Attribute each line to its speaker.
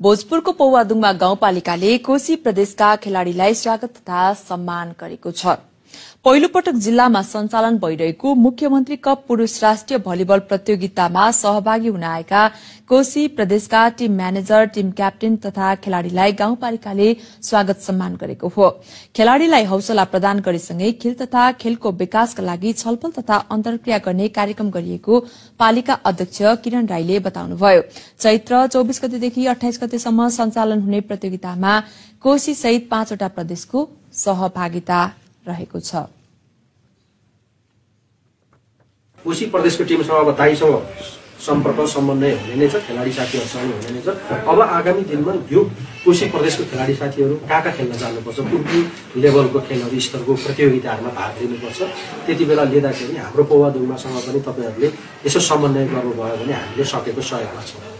Speaker 1: भोजपुरको पौवादुङमा गाउँपालिकाले कोशी प्रदेशका खेलाड़ीलाई स्वागत तथा सम्मान गरेको छ। पहिलो पटक जिल्लामा सञ्चालन भइरहेको मुख्यमन्त्री कप पुरूष राष्ट्रिय भलिबल प्रतियोगितामा सहभागी हुन आएका कोशी प्रदेशका टीम म्यानेजर, टीम क्याप्टेन तथा खेलाड़ीलाई गाउँपालिकाले स्वागत सम्मान गरेको हो। खेलाड़ीलाई हौसला प्रदान गरेसँगै खेल तथा खेलको विकासका लागि छलफल तथा अन्तर्क्रिया गर्ने कार्यक्रम गरिएको पालिका अध्यक्ष किरण राईले बताउनुभयो। चैत्र 24 गतेदेखि 28 गतेसम्म सञ्चालन हुने प्रतियोगितामा कोशी सहित 5 वटा प्रदेशको सहभागिता रहेको छ।
Speaker 2: कोशी प्रदेशको टिमसँग अब दाइसँग सम्पर्क समन्वय हुने नै छ, खेलाडी साथीहरूसँग हुने नै छ। अब आगामी दिनमा यो कोशी प्रदेशको खेलाडी साथीहरू कहाँ खेल्न जानुपर्छ, कुन लेभलको खेलहरू स्तरको प्रतियोगिताहरूमा भाग लिनुपर्छ, त्यति बेला लिँदाखेरि हाम्रो पौवादुङमासँग पनि तपाईहरूले यसो समन्वय गर्नुभयो भने हामीले सकेको सहयोग गर्छौँ।